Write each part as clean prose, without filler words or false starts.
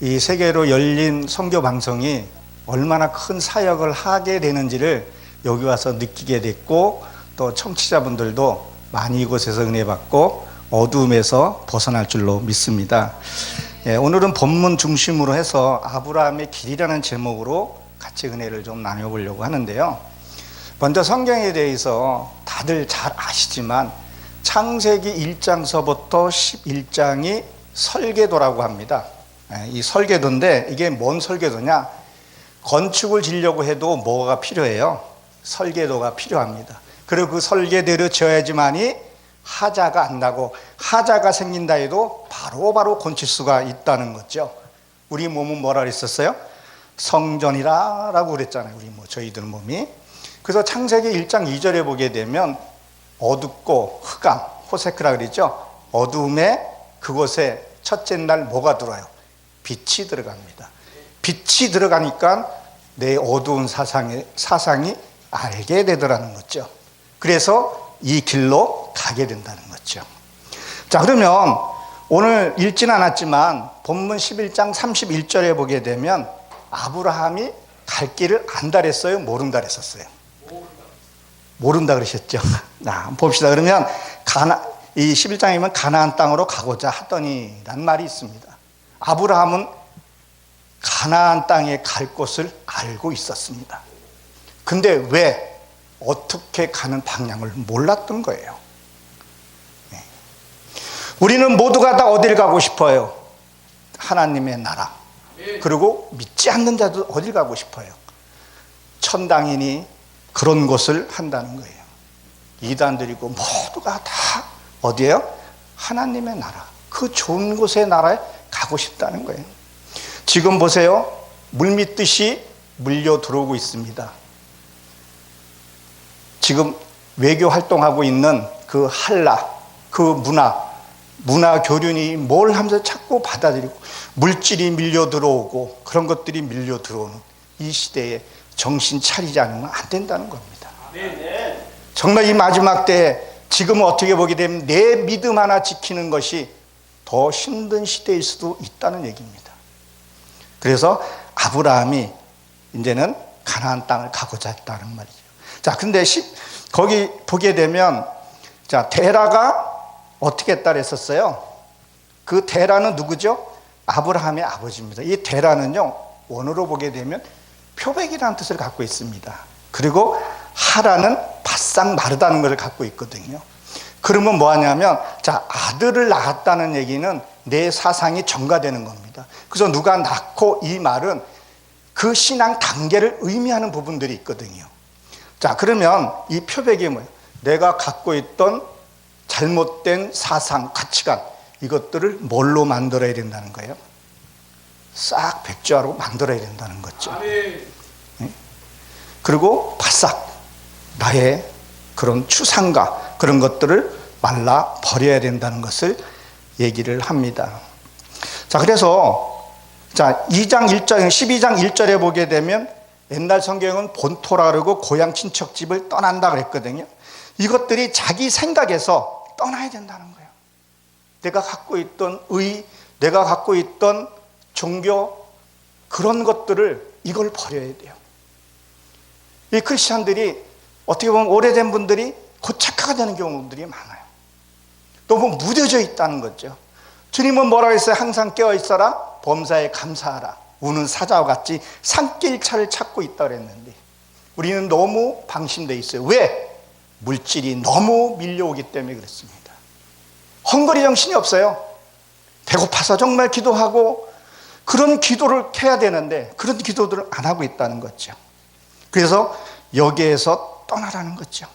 이 세계로 열린 선교 방송이 얼마나 큰 사역을 하게 되는지를 여기 와서 느끼게 됐고, 또 청취자분들도 많이 이곳에서 은혜 받고 어두움에서 벗어날 줄로 믿습니다. 오늘은 본문 중심으로 해서 아브라함의 길이라는 제목으로 같이 은혜를 좀 나눠보려고 하는데요. 먼저 성경에 대해서 다들 잘 아시지만 창세기 1장서부터 11장이 설계도라고 합니다. 이 설계도인데 이게 뭔 설계도냐? 건축을 지려고 해도 뭐가 필요해요? 설계도가 필요합니다. 그리고 그 설계대로 지어야지만이 하자가 안 나고, 하자가 생긴다 해도 바로바로 건칠 수가 있다는 거죠. 우리 몸은 뭐라 그랬었어요? 성전이라 라고 그랬잖아요. 저희들 몸이. 그래서 창세기 1장 2절에 보게 되면 어둡고 흑암, 호세크라 그랬죠. 어두움에 그곳에 첫째 날 뭐가 들어와요? 빛이 들어갑니다. 빛이 들어가니까 내 어두운 사상이 알게 되더라는 거죠. 그래서 이 길로 가게 된다는 거죠. 자, 그러면 오늘 읽지는 않았지만 본문 11장 31절에 보게 되면 아브라함이 갈 길을 안다 그랬어요? 모른다 그랬었어요? 모른다 그러셨죠. 자, 봅시다. 그러면 이 11장이면 가나안 땅으로 가고자 하더니 라는 말이 있습니다. 아브라함은 가나안 땅에 갈 곳을 알고 있었습니다. 근데 왜 어떻게 가는 방향을 몰랐던 거예요. 우리는 모두가 다 어딜 가고 싶어요? 하나님의 나라. 그리고 믿지 않는 자도 어딜 가고 싶어요? 천당이니 그런 곳을 한다는 거예요. 이단들이고 모두가 다 어디예요? 하나님의 나라. 그 좋은 곳의 나라에 가고 싶다는 거예요. 지금 보세요. 물밀듯이 물려 들어오고 있습니다. 지금 외교 활동하고 있는 그 한라, 그 문화 교륜이 뭘 하면서 자꾸 받아들이고 물질이 밀려 들어오고 그런 것들이 밀려 들어오는 이 시대에 정신 차리지 않으면 안 된다는 겁니다. 정말 이 마지막 때에 지금 어떻게 보게 되면 내 믿음 하나 지키는 것이 더 힘든 시대일 수도 있다는 얘기입니다. 그래서 아브라함이 이제는 가나안 땅을 가고자 했다는 말이죠. 자, 근데 거기 보게 되면, 자, 데라가 어떻게 했다 그랬었어요? 그 데라는 누구죠? 아브라함의 아버지입니다. 이 데라는요, 원어로 보게 되면 표백이라는 뜻을 갖고 있습니다. 그리고 하라는 바싹 마르다는 것을 갖고 있거든요. 그러면 뭐 하냐면, 자, 아들을 낳았다는 얘기는 내 사상이 전가되는 겁니다. 그래서 누가 낳고, 이 말은 그 신앙 단계를 의미하는 부분들이 있거든요. 자, 그러면 이 표백이 뭐예요? 내가 갖고 있던 잘못된 사상, 가치관, 이것들을 뭘로 만들어야 된다는 거예요? 싹 백조화로 만들어야 된다는 거죠. 그리고 바싹 나의 그런 추상과 그런 것들을 말라 버려야 된다는 것을 얘기를 합니다. 자, 그래서 자, 2장 1절, 12장 1절에 보게 되면 옛날 성경은 본토라 그러고 고향 친척집을 떠난다 그랬거든요. 이것들이 자기 생각에서 떠나야 된다는 거예요. 내가 갖고 있던 내가 갖고 있던 종교, 그런 것들을 이걸 버려야 돼요. 이 크리스찬들이 어떻게 보면 오래된 분들이 곧 착화가 되는 경우들이 많아요. 너무 무뎌져 있다는 거죠. 주님은 뭐라고 했어요? 항상 깨어있어라, 범사에 감사하라. 우는 사자와 같이 산길차를 찾고 있다 그랬는데 우리는 너무 방심되어 있어요. 왜? 물질이 너무 밀려오기 때문에 그렇습니다. 헝거리 정신이 없어요. 배고파서 정말 기도하고 그런 기도를 해야 되는데 그런 기도들을 안 하고 있다는 거죠. 그래서 여기에서 떠나라는 거죠.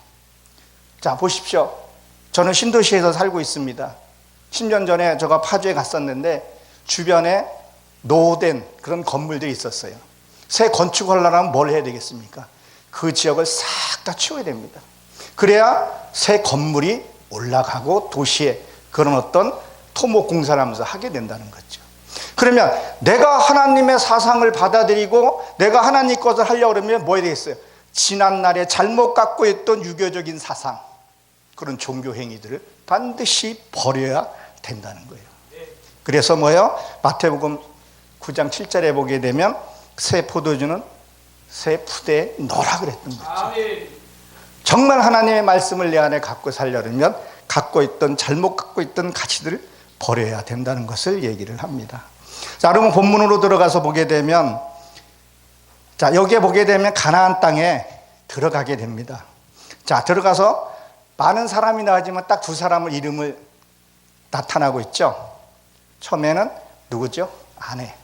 자, 보십시오. 저는 신도시에서 살고 있습니다. 10년 전에 제가 파주에 갔었는데 주변에 노후된 그런 건물들이 있었어요. 새 건축하려면 뭘 해야 되겠습니까? 그 지역을 싹 다 치워야 됩니다. 그래야 새 건물이 올라가고 도시에 그런 어떤 토목 공사를 하면서 하게 된다는 거죠. 그러면 내가 하나님의 사상을 받아들이고 내가 하나님 것을 하려고 그러면 뭐 해야 되겠어요? 지난날에 잘못 갖고 있던 유교적인 사상, 그런 종교 행위들을 반드시 버려야 된다는 거예요. 그래서 뭐예요? 마태복음 9장 7절에 보게 되면 새 포도주는 새 푸대에 넣으라 그랬던 거죠. 정말 하나님의 말씀을 내 안에 갖고 살려면 잘못 갖고 있던 가치들을 버려야 된다는 것을 얘기를 합니다. 자, 그러면 본문으로 들어가서 보게 되면, 자, 여기에 보게 되면 가나안 땅에 들어가게 됩니다. 자, 들어가서 많은 사람이 나오지만 딱 두 사람의 이름을 나타나고 있죠. 처음에는 누구죠? 아내.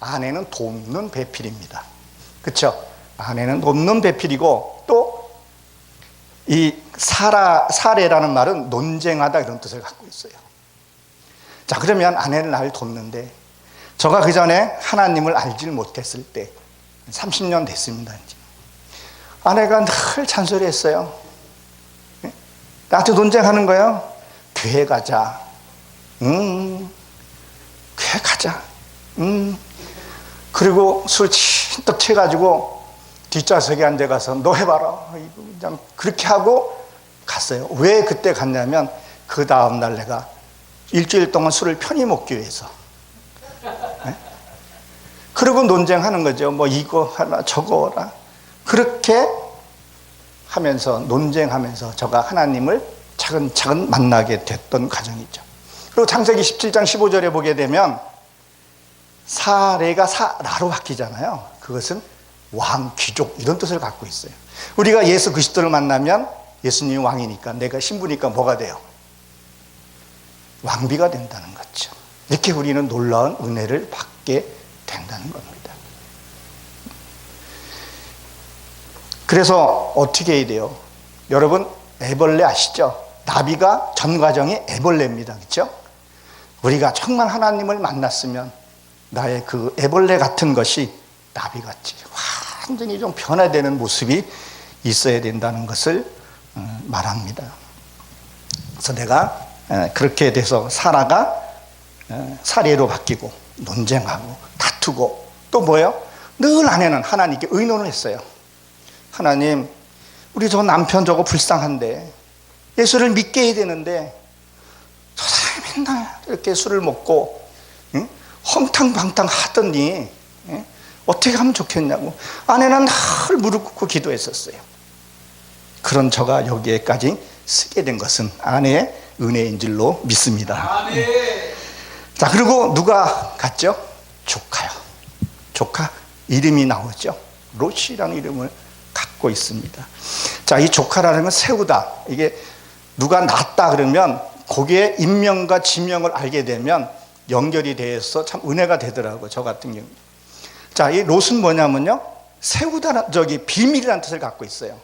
아내는 돕는 배필입니다. 그렇죠? 아내는 돕는 배필이고, 또 이 사례라는 말은 논쟁하다 이런 뜻을 갖고 있어요. 자, 그러면 아내는 나를 돕는데, 저가 그 전에 하나님을 알지 못했을 때 30년 됐습니다. 이제. 아내가 늘 잔소리했어요. 나한테 논쟁하는 거예요. 교회 가자. 교회 가자. 그리고 술 진떡 채가지고 뒷좌석에 앉아가서 너 해봐라. 그냥 그렇게 하고 갔어요. 왜 그때 갔냐면 그 다음날 내가 일주일 동안 술을 편히 먹기 위해서. 그리고 논쟁하는 거죠. 뭐 이거 하나 저거 하라. 그렇게 하면서 논쟁하면서 저가 하나님을 차근차근 만나게 됐던 과정이죠. 그리고 창세기 17장 15절에 보게 되면 사례가 사라로 바뀌잖아요. 그것은 왕, 귀족 이런 뜻을 갖고 있어요. 우리가 예수 그리스도를 만나면 예수님이 왕이니까 내가 신부니까 뭐가 돼요? 왕비가 된다는 거죠. 이렇게 우리는 놀라운 은혜를 받게 된다는 겁니다. 그래서 어떻게 해야 돼요? 여러분 애벌레 아시죠? 나비가 전 과정이 애벌레입니다. 그렇죠? 우리가 정말 하나님을 만났으면 나의 그 애벌레 같은 것이 나비같이 완전히 좀 변화되는 모습이 있어야 된다는 것을 말합니다. 그래서 내가 그렇게 돼서 사라가 사례로 바뀌고 논쟁하고 다투고 또 뭐예요? 늘 아내는 하나님께 의논을 했어요. 하나님, 우리 저 남편 저거 불쌍한데 예수를 믿게 해야 되는데 저 사람이 맨날 이렇게 술을 먹고 험탕방탕 하더니 어떻게 하면 좋겠냐고 아내는 늘 무릎 꿇고 기도했었어요. 그런 저가 여기에까지 쓰게 된 것은 아내의 은혜인 줄로 믿습니다. 자, 그리고 누가 갔죠? 조카요. 조카 이름이 나오죠. 롯이라는 이름을 갖고 있습니다. 자, 이 조카라는 건 세우다. 이게 누가 낳았다 그러면 거기에 인명과 지명을 알게 되면 연결이 돼서 참 은혜가 되더라고요. 저 같은 경우. 자, 이 롯은 뭐냐면요, 세우다, 비밀이라는 뜻을 갖고 있어요.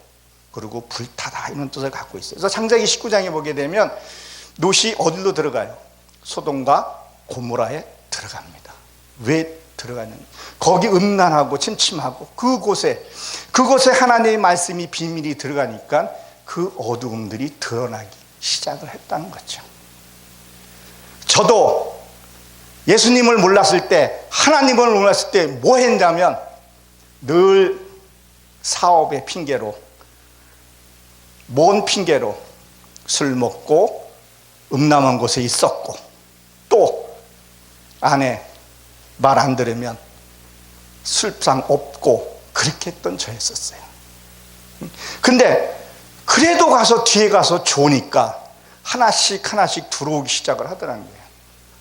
그리고 불타다 이런 뜻을 갖고 있어요. 그래서 창세기 19장에 보게 되면 롯이 어디로 들어가요? 소돔과 고모라에 들어갑니다. 왜 들어가냐면 거기 음란하고 침침하고 그곳에 하나님의 말씀이 비밀이 들어가니까 그 어두움들이 드러나기 시작을 했다는 거죠. 저도 예수님을 몰랐을 때, 하나님을 몰랐을 때 뭐 했냐면 늘 사업의 핑계로, 뭔 핑계로 술 먹고 음란한 곳에 있었고, 또 아내 말 안 들으면 술상 없고 그렇게 했던 저였었어요. 근데 그래도 가서 뒤에 가서 좋으니까 하나씩 들어오기 시작을 하더라는 거예요.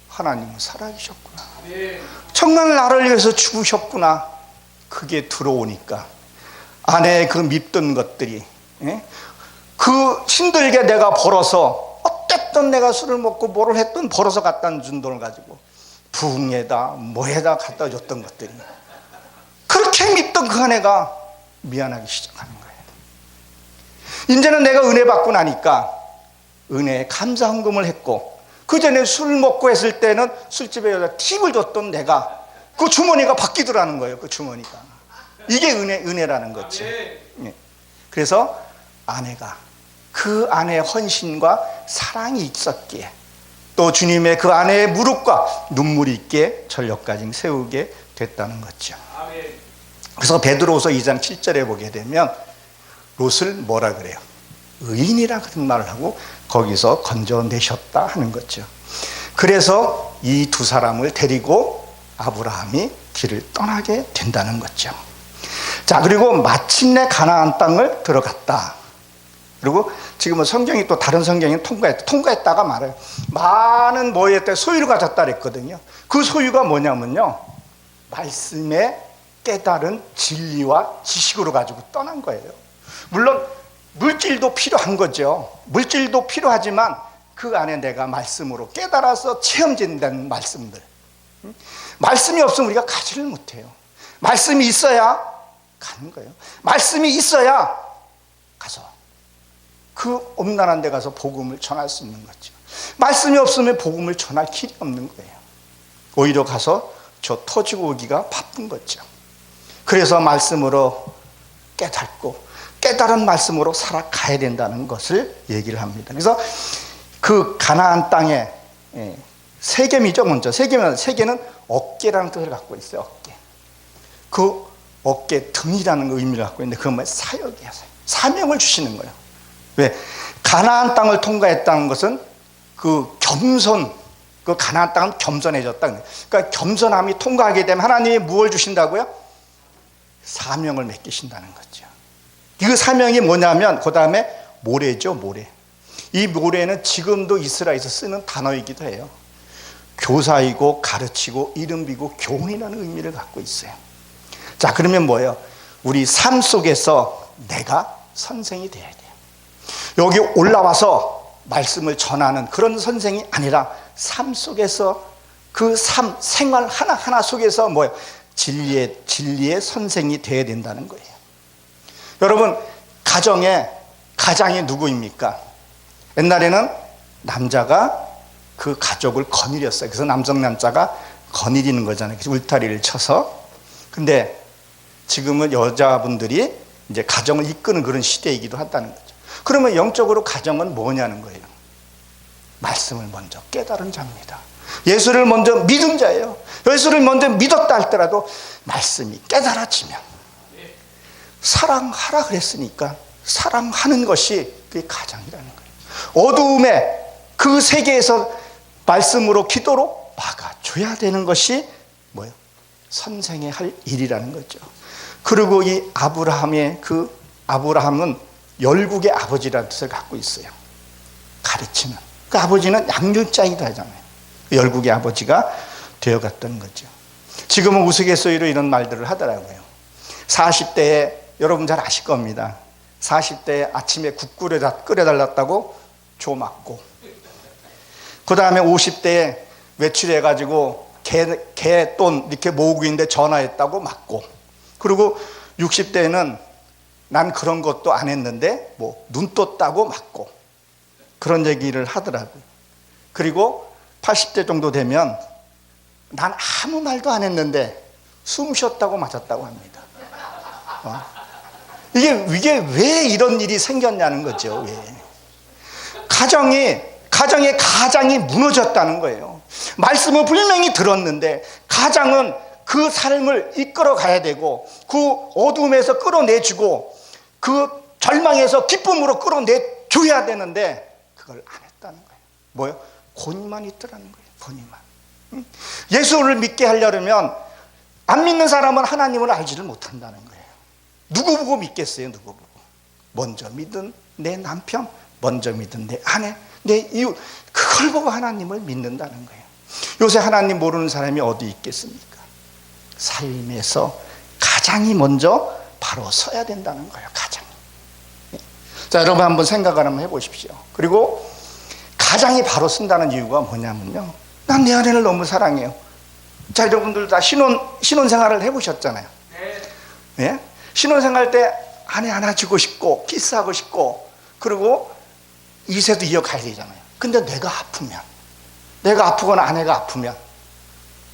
하나님은 살아계셨구나. 정말 나를 위해서 죽으셨구나. 그게 들어오니까 아내의 그 밉던 것들이, 그 힘들게 내가 벌어서 어쨌든 내가 술을 먹고 뭐를 했든 벌어서 갖다 준 돈을 가지고 부흥에다 뭐에다 갖다 줬던 것들이 그렇게 밉던 그 아내가 미안하기 시작하는 거예요. 이제는 내가 은혜 받고 나니까 은혜에 감사 헌금을 했고, 그 전에 술 먹고 했을 때는 술집에 여자 팁을 줬던 내가 그 주머니가 바뀌더라는 거예요. 그 주머니가. 이게 은혜라는 거죠. 그래서 아내가 그 아내의 헌신과 사랑이 있었기에 또 주님의 그 아내의 무릎과 눈물이 있게 전력까지 세우게 됐다는 거죠. 그래서 베드로후서 2장 7절에 보게 되면 롯을 뭐라 그래요? 의인이라 그런 말을 하고 거기서 건져내셨다 하는 거죠. 그래서 이 두 사람을 데리고 아브라함이 길을 떠나게 된다는 거죠. 자, 그리고 마침내 가나안 땅을 들어갔다. 그리고 지금은 성경이 또 다른 성경이 통과했다가 말해요. 많은 뭐였대? 소유를 가졌다 그랬거든요. 그 소유가 뭐냐면요, 말씀의 깨달은 진리와 지식으로 가지고 떠난 거예요. 물론 물질도 필요한 거죠. 물질도 필요하지만 그 안에 내가 말씀으로 깨달아서 체험된다는 말씀들. 말씀이 없으면 우리가 가지를 못해요. 말씀이 있어야 가는 거예요. 말씀이 있어야 가서 그 엄난한 데 가서 복음을 전할 수 있는 거죠. 말씀이 없으면 복음을 전할 길이 없는 거예요. 오히려 가서 저 터지고 오기가 바쁜 거죠. 그래서 말씀으로 깨닫고 깨달은 말씀으로 살아가야 된다는 것을 얘기를 합니다. 그래서 그 가나안 땅에 세겜이죠. 먼저 세계는 어깨라는 뜻을 갖고 있어요. 어깨. 그 어깨 등이라는 의미를 갖고 있는데 그건 뭐예요? 사역이에요. 사명을 주시는 거예요. 왜? 가나안 땅을 통과했다는 것은 그 겸손, 그 가나안 땅은 겸손해졌다. 그러니까 겸손함이 통과하게 되면 하나님이 무엇을 주신다고요? 사명을 맡기신다는 거죠. 그 사명이 뭐냐면 그 다음에 모래죠. 모래. 이 모래는 지금도 이스라엘에서 쓰는 단어이기도 해요. 교사이고 가르치고 이름비고 교훈이라는 의미를 갖고 있어요. 자, 그러면 뭐예요? 우리 삶 속에서 내가 선생이 돼야 돼요. 여기 올라와서 말씀을 전하는 그런 선생이 아니라 삶 속에서 그 삶, 생활 하나하나 속에서 뭐예요? 진리의 선생이 돼야 된다는 거예요. 여러분, 가장이 누구입니까? 옛날에는 남자가 그 가족을 거느렸어요. 그래서 남자가 거느리는 거잖아요. 울타리를 쳐서. 근데 지금은 여자분들이 이제 가정을 이끄는 그런 시대이기도 하다는 거죠. 그러면 영적으로 가정은 뭐냐는 거예요. 말씀을 먼저 깨달은 자입니다. 예수를 먼저 믿은 자예요. 예수를 먼저 믿었다 할지라도 말씀이 깨달아지면 사랑하라 그랬으니까 사랑하는 것이 그게 가장이라는 거예요. 어두움에 그 세계에서 말씀으로 기도로 막아줘야 되는 것이 뭐예요? 선생의 할 일이라는 거죠. 그리고 이 아브라함은 열국의 아버지라는 뜻을 갖고 있어요. 가르치는. 그 아버지는 양육자이기도 하잖아요. 열국의 아버지가 되어갔던 거죠. 지금은 우스갯소리로 이런 말들을 하더라고요. 40대에 여러분 잘 아실 겁니다. 40대에 아침에 국 끓여달랐다고 조 맞고, 그 다음에 50대에 외출해가지고 개돈 이렇게 모으고 있는데 전화했다고 맞고, 그리고 60대에는 난 그런 것도 안 했는데 뭐 눈 떴다고 맞고, 그런 얘기를 하더라고요. 그리고 80대 정도 되면 난 아무 말도 안 했는데 숨 쉬었다고 맞았다고 합니다. 이게 왜 이런 일이 생겼냐는 거죠. 왜? 가장이 무너졌다는 거예요. 말씀을 분명히 들었는데 가장은 그 삶을 이끌어 가야 되고 그 어둠에서 끌어내주고 그 절망에서 기쁨으로 끌어내줘야 되는데 그걸 안 했다는 거예요. 뭐요? 권위만 있더라는 거예요. 권위만. 예수를 믿게 하려면 안 믿는 사람은 하나님을 알지를 못한다는 거예요. 누구 보고 믿겠어요? 누구 보고? 먼저 믿은 내 남편, 먼저 믿은 내 아내, 내 이웃, 그걸 보고 하나님을 믿는다는 거예요. 요새 하나님 모르는 사람이 어디 있겠습니까? 삶에서 가장이 먼저 바로 서야 된다는 거예요. 가장이. 자, 여러분 한번 생각을 한번 해보십시오. 그리고 가장이 바로 쓴다는 이유가 뭐냐면요, 난 내 아내를 너무 사랑해요. 자, 여러분들 다 신혼생활을 해보셨잖아요. 예? 신혼생활 때 아내 안아주고 싶고 키스하고 싶고 그리고 이세도 이어가야 되잖아요. 근데 내가 아프거나 아내가 아프면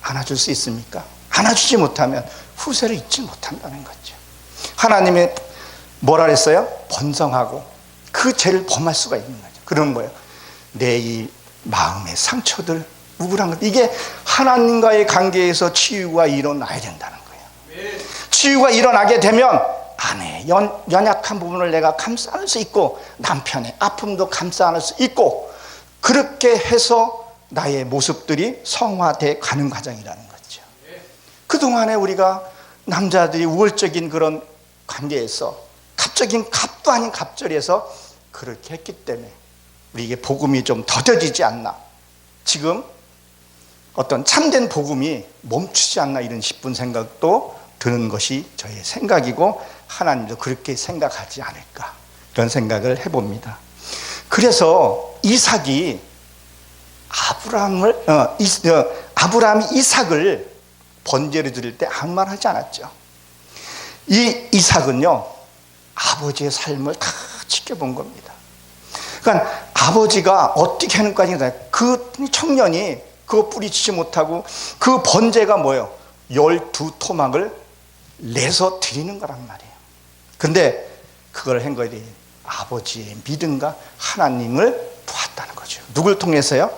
안아줄 수 있습니까? 안아주지 못하면 후세를 잊지 못한다는 거죠. 하나님이 뭐라 그랬어요? 번성하고 그 죄를 범할 수가 있는 거죠. 그런 거예요. 내 이 마음의 상처들, 우울한 것, 이게 하나님과의 관계에서 치유가 일어나야 된다는 거예요. 치유가 일어나게 되면 아내의 연약한 부분을 내가 감싸 안을 수 있고 남편의 아픔도 감싸 안을 수 있고, 그렇게 해서 나의 모습들이 성화돼 가는 과정이라는 거죠. 그동안에 우리가 남자들이 우월적인 그런 관계에서 갑적인 갑도 아닌 갑절에서 그렇게 했기 때문에 우리에게 복음이 좀 더뎌지지 않나, 지금 어떤 참된 복음이 멈추지 않나, 이런 싶은 생각도 드는 것이 저의 생각이고 하나님도 그렇게 생각하지 않을까, 이런 생각을 해봅니다. 그래서 이삭이 아브라함이 이삭을 번제로 드릴 때 아무 말 하지 않았죠. 이 이삭은요, 아버지의 삶을 다 지켜본 겁니다. 그러니까 아버지가 어떻게 하는까지, 그 청년이 그거 뿌리치지 못하고 그 번제가 뭐예요? 12토막을 내서 드리는 거란 말이에요. 근데 그걸 한 거에 대해 아버지의 믿음과 하나님을 보았다는 거죠. 누굴 통해서요?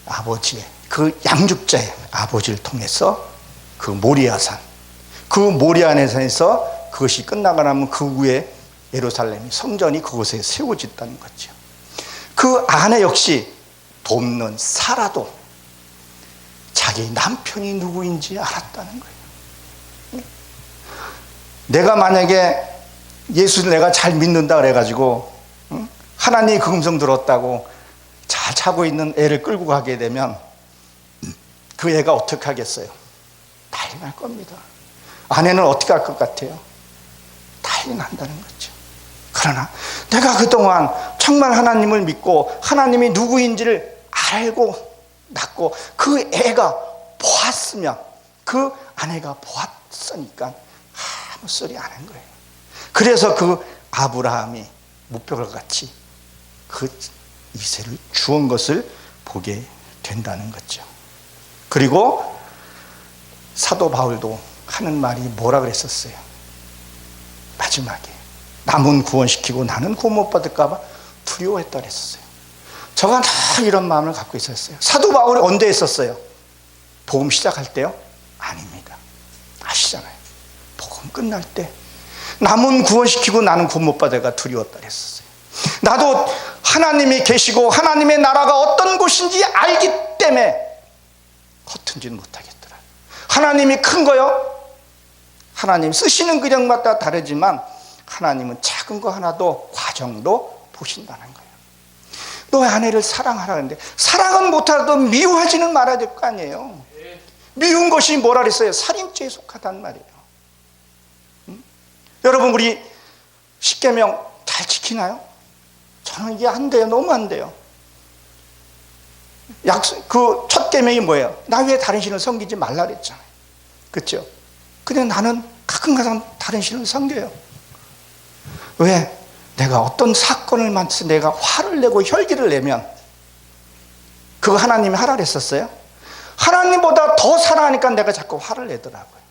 아버지의, 그 양육자의 아버지를 통해서 그 모리아산, 그 모리아산에서 그것이 끝나고 나면 그 후에 예루살렘이, 성전이 그곳에 세워졌다는 거죠. 그 아내 역시 돕는 사라도 자기 남편이 누구인지 알았다는 거예요. 내가 만약에 예수를 내가 잘 믿는다 그래가지고 하나님이 그 음성 들었다고 잘 자고 있는 애를 끌고 가게 되면 그 애가 어떻게 하겠어요? 난리 날 겁니다. 아내는 어떻게 할 것 같아요? 난리 난다는 거죠. 그러나 내가 그동안 정말 하나님을 믿고 하나님이 누구인지를 알고 낳고 그 애가 보았으면, 그 아내가 보았으니까 아무 소리 안 한 거예요. 그래서 그 아브라함이 목표를 같이 그 이삭을 주온 것을 보게 된다는 거죠. 그리고 사도 바울도 하는 말이 뭐라 그랬었어요? 마지막에 남은 구원시키고 나는 구원 못 받을까 봐 두려워했다 그랬었어요. 저가 다 이런 마음을 갖고 있었어요. 사도 바울이 언제 했었어요? 복음 시작할 때요? 아닙니다. 아시잖아요. 복음 끝날 때 남은 구원시키고 나는 구원 못 받을까 두려웠다 그랬었어요. 나도 하나님이 계시고 하나님의 나라가 어떤 곳인지 알기 때문에 허튼지는 못하겠더라. 하나님이 큰 거요? 하나님 쓰시는 그릇마다 다르지만 하나님은 작은 거 하나도 과정도 보신다는 거예요. 너의 아내를 사랑하라 하는데 사랑은 못하라도 미워하지는 말아야 될 거 아니에요. 미운 것이 뭐라 그랬어요? 살인죄에 속하단 말이에요. 여러분, 우리 십계명 잘 지키나요? 저는 이게 안 돼요. 너무 안 돼요. 그 첫 계명이 뭐예요? 나 왜 다른 신을 섬기지 말라 그랬잖아요. 그렇죠? 근데 나는 가끔가다 다른 신을 섬겨요. 왜? 내가 어떤 사건을 만나서 내가 화를 내고 혈기를 내면 그거 하나님이 하라 그랬었어요? 하나님보다 더 사랑하니까 내가 자꾸 화를 내더라고요.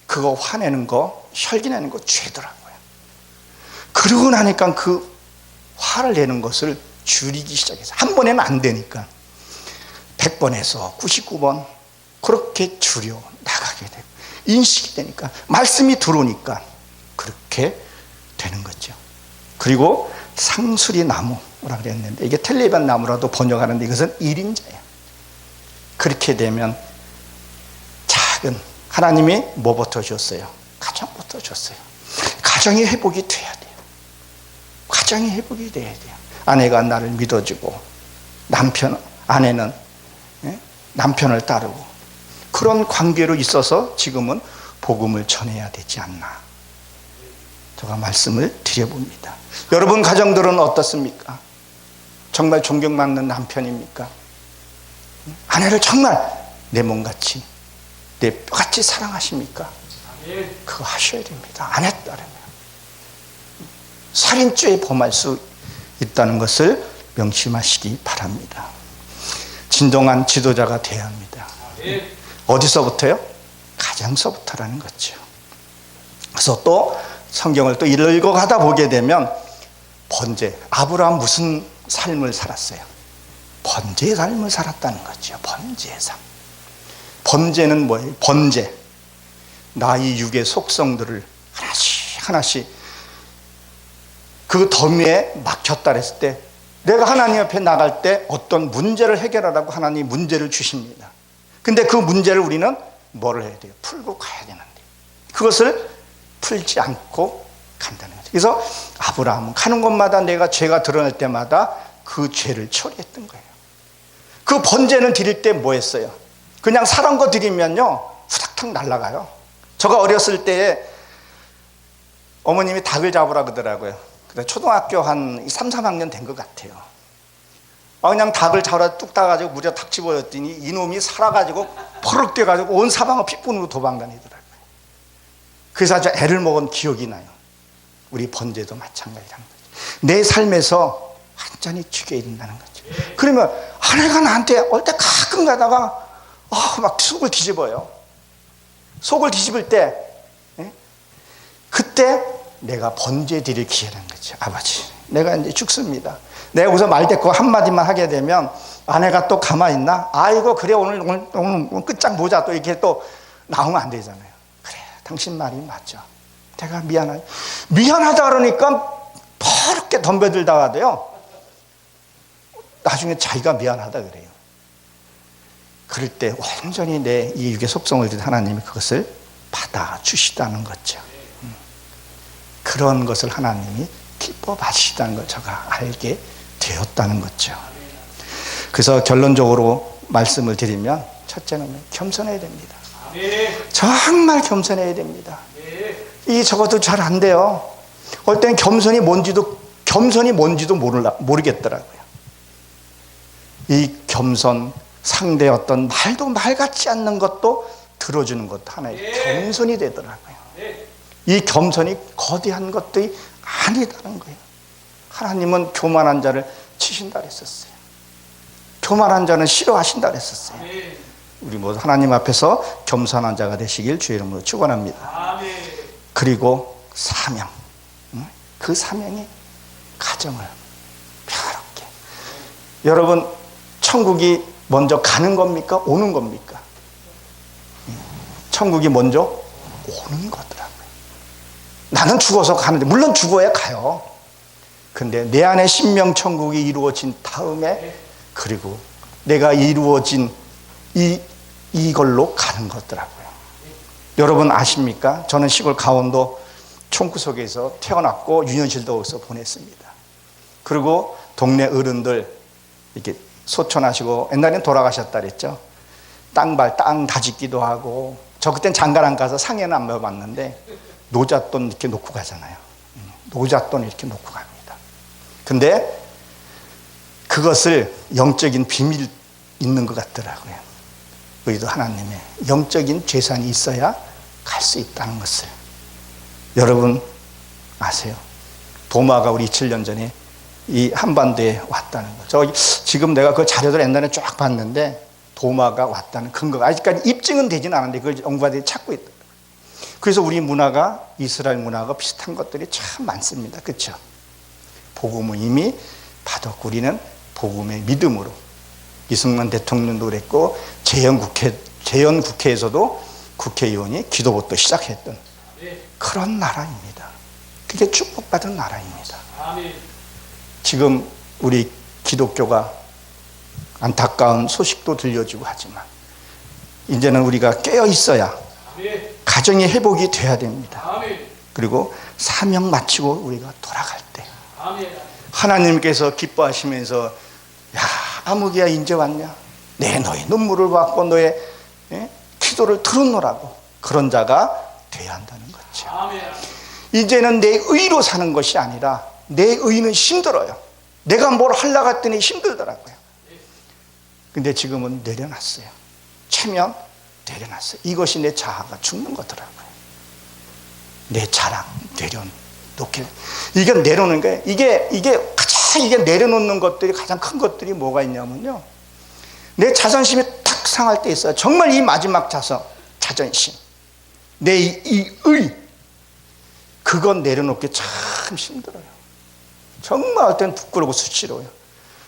그거 화내는 거, 혈기 내는 거 죄더라고요. 그러고 나니까 그 화를 내는 것을 줄이기 시작해서, 한 번에는 안 되니까 100번에서 99번 그렇게 줄여 나가게 되고, 인식이 되니까, 말씀이 들어오니까 그렇게 되는 거죠. 그리고 상수리 나무라 그랬는데 이게 텔레비전 나무라도 번역하는데 이것은 1인자예요. 그렇게 되면 작은, 하나님이 뭐부터 줬어요? 가정부터 줬어요. 가정이 회복이 돼야 돼요. 가정이 회복이 돼야 돼요. 아내가 나를 믿어주고 아내는 남편을 따르고 그런 관계로 있어서 지금은 복음을 전해야 되지 않나, 제가 말씀을 드려봅니다. 여러분 가정들은 어떻습니까? 정말 존경받는 남편입니까? 아내를 정말 내 몸같이 내 뼈같이 사랑하십니까? 그거 하셔야 됩니다. 안 했다면 살인죄에 범할 수 있다는 것을 명심하시기 바랍니다. 진정한 지도자가 되어야 합니다. 어디서부터요? 가정서부터라는 거죠. 그래서 또 성경을 또 읽어가다 보게 되면 번제, 아브라함 무슨 삶을 살았어요? 번제의 삶을 살았다는 거죠. 번제의 삶. 번제는 뭐예요? 번제, 나의 육의 속성들을 하나씩 하나씩 그 더미에 막혔다 그랬을 때, 내가 하나님 앞에 나갈 때 어떤 문제를 해결하라고 하나님이 문제를 주십니다. 근데 그 문제를 우리는 뭐를 해야 돼요? 풀고 가야 되는데 그것을 풀지 않고 간다는 거죠. 그래서 아브라함은 가는 곳마다 내가 죄가 드러날 때마다 그 죄를 처리했던 거예요. 그 번제는 드릴 때 뭐 했어요? 그냥 사람 거 드리면요 후닥닥 날아가요. 제가 어렸을 때에 어머님이 닭을 잡으라 그러더라고요. 초등학교 한 3, 4학년 된 것 같아요. 그냥 닭을 잡아라 뚝 따가지고 무려 닭 집어였더니 이놈이 살아가지고 버럭 뛰어가지고 온 사방을 핏분으로 도망다니더라고요. 그래서 아주 애를 먹은 기억이 나요. 우리 번제도 마찬가지라는 거죠. 내 삶에서 완전히 죽여야 된다는 거죠. 그러면 아내가 나한테 올 때 가끔 가다가 막 속을 뒤집어요. 속을 뒤집을 때 그때 내가 번제 드릴 기회라는 거죠. 아버지, 내가 이제 죽습니다. 내가 우선 말대꾸 한마디만 하게 되면 아내가 또 가만히 있나? 아이고 그래 오늘 끝장 보자 또 이렇게 또 나오면 안 되잖아요. 그래 당신 말이 맞죠. 내가 미안하다 그러니까 퍼렇게 덤벼들다가도요 나중에 자기가 미안하다 그래요. 그럴 때 완전히 내 이 육의 속성을 든 하나님이 그것을 받아주시다는 거죠. 그런 것을 하나님이 기뻐 받으시다는 걸 제가 알게 되었다는 거죠. 그래서 결론적으로 말씀을 드리면 첫째는 겸손해야 됩니다. 정말 겸손해야 됩니다. 이 적어도 잘 안 돼요. 어떨 땐 겸손이 뭔지도 모르겠더라고요. 이 겸손, 상대의 어떤 말도 말 같지 않는 것도 들어주는 것도 하나의 겸손이 되더라고요. 이 겸손이 거대한 것들이 아니다는 거예요. 하나님은 교만한 자를 치신다 그랬었어요. 교만한 자는 싫어하신다 그랬었어요. 우리 모두 하나님 앞에서 겸손한 자가 되시길 주의 이름으로 축원합니다. 그리고 사명, 그 사명이 가정을 평화롭게. 여러분 천국이 먼저 가는 겁니까? 오는 겁니까? 천국이 먼저 오는 거더라고요. 나는 죽어서 가는데 물론 죽어야 가요. 근데 내 안에 신명천국이 이루어진 다음에 그리고 내가 이루어진 이걸로 가는 거더라고요. 여러분 아십니까? 저는 시골 강원도 총구석에서 태어났고 유년실도 거기서 보냈습니다. 그리고 동네 어른들 이렇게 소천하시고 옛날엔 돌아가셨다 그랬죠. 땅 다짓기도 하고 저 그땐 장가를 안 가서 상해는 안 먹어봤는데 노잣돈 이렇게 놓고 가잖아요. 노잣돈 이렇게 놓고 갑니다. 근데 그것을 영적인 비밀 있는 것 같더라고요. 우리도 하나님의 영적인 재산이 있어야 갈 수 있다는 것을 여러분 아세요? 도마가 우리 7년 전에 이 한반도에 왔다는 거. 지금 내가 그 자료들 옛날에 쫙 봤는데 도마가 왔다는 근거가 아직까지 입증은 되진 않았는데 그걸 연구가들이 찾고 있다. 그래서 우리 문화가 이스라엘 문화가 비슷한 것들이 참 많습니다. 그렇죠? 복음은 이미 받았고 우리는 복음의 믿음으로 이승만 대통령도 그랬고 재현 국회에서도 국회의원이 기도부터 시작했던 그런 나라입니다. 그게 축복받은 나라입니다. 지금 우리 기독교가 안타까운 소식도 들려주고 하지만 이제는 우리가 깨어 있어야 가정의 회복이 돼야 됩니다. 그리고 사명 마치고 우리가 돌아갈 때 하나님께서 기뻐하시면서 야 아무개야 인제 왔냐? 너의 눈물을 받고 너의 기도를 들었노라고 그런 자가 돼야 한다는 거죠. 이제는 내 의로 사는 것이 아니라 내 의는 힘들어요. 내가 뭘 하려고 했더니 힘들더라고요. 근데 지금은 내려놨어요. 체면 내려놨어요. 이것이 내 자아가 죽는 거더라고요. 내 자랑 내려놓게. 이게 내려놓는 거예요. 이게 내려놓는 것들이 가장 큰 것들이 뭐가 있냐면요. 내 자존심이 탁 상할 때 있어요. 정말 이 마지막 자존심. 내 이 의. 그건 내려놓기 참 힘들어요. 정말 어떤 부끄러우고 수치로워요.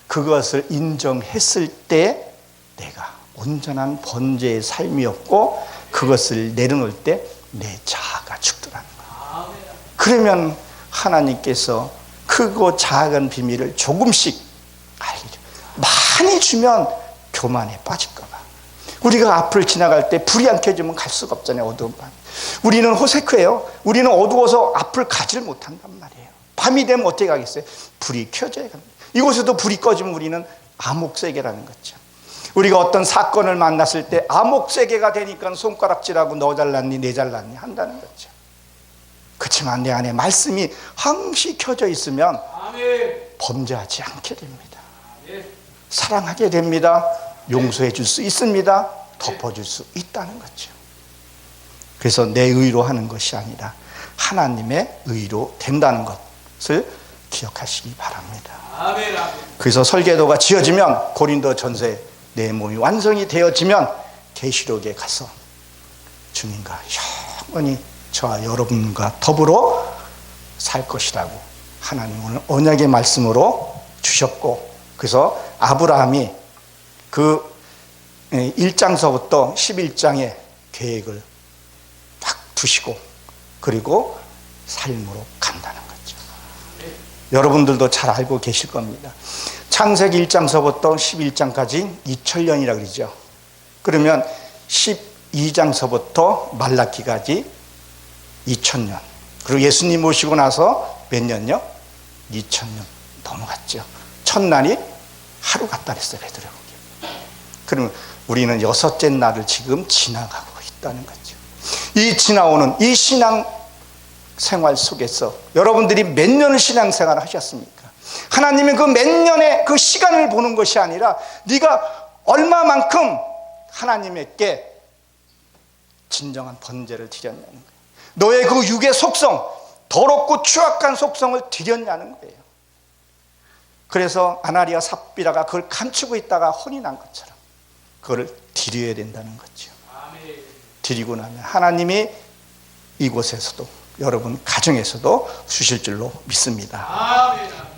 그것을 인정했을 때 내가 온전한 번제의 삶이었고 그것을 내려놓을 때 내 자아가 죽더라는 거예요. 그러면 하나님께서 크고 작은 비밀을 조금씩 알게 줘. 많이 주면 교만에 빠질까 봐. 우리가 앞을 지나갈 때 불이 안 켜지면 갈 수가 없잖아요. 어두운 밤. 우리는 호세크예요. 우리는 어두워서 앞을 가지를 못한단 말이에요. 밤이 되면 어떻게 가겠어요? 불이 켜져야 합니다. 이곳에도 불이 꺼지면 우리는 암흑세계라는 거죠. 우리가 어떤 사건을 만났을 때 암흑세계가 되니까 손가락질하고 너 잘났니 내 잘났니 한다는 거죠. 그렇지만 내 안에 말씀이 항시 켜져 있으면 범죄하지 않게 됩니다. 사랑하게 됩니다. 용서해 줄 수 있습니다. 덮어줄 수 있다는 거죠. 그래서 내 의로 하는 것이 아니라 하나님의 의로 된다는 것을 기억하시기 바랍니다. 그래서 설계도가 지어지면 고린도전서에 내 몸이 완성이 되어지면 계시록에 가서 주님과 영원히 저와 여러분과 더불어 살 것이라고 하나님 오늘 언약의 말씀으로 주셨고, 그래서 아브라함이 그 1장서부터 11장의 계획을 딱 두시고 그리고 삶으로 간다는 거죠. 여러분들도 잘 알고 계실 겁니다. 창세기 1장서부터 11장까지 2000년이라고 그러죠. 그러면 12장서부터 말라기까지 2000년. 그리고 예수님 오시고 나서 몇 년요? 2000년 넘어갔죠. 첫날이 하루 같다 그랬어요. 베드로에게. 그러면 우리는 여섯째 날을 지금 지나가고 있다는 거죠. 이 지나오는 이 신앙 생활 속에서 여러분들이 몇 년을 신앙생활을 하셨습니까? 하나님은 그 몇 년의 그 시간을 보는 것이 아니라 네가 얼마만큼 하나님께 진정한 번제를 드렸냐는 거예요. 너의 그 육의 속성, 더럽고 추악한 속성을 드렸냐는 거예요. 그래서 아나리아 삽비라가 그걸 감추고 있다가 혼이 난 것처럼 그거를 드려야 된다는 거죠. 드리고 나면 하나님이 이곳에서도 여러분 가정에서도 주실 줄로 믿습니다.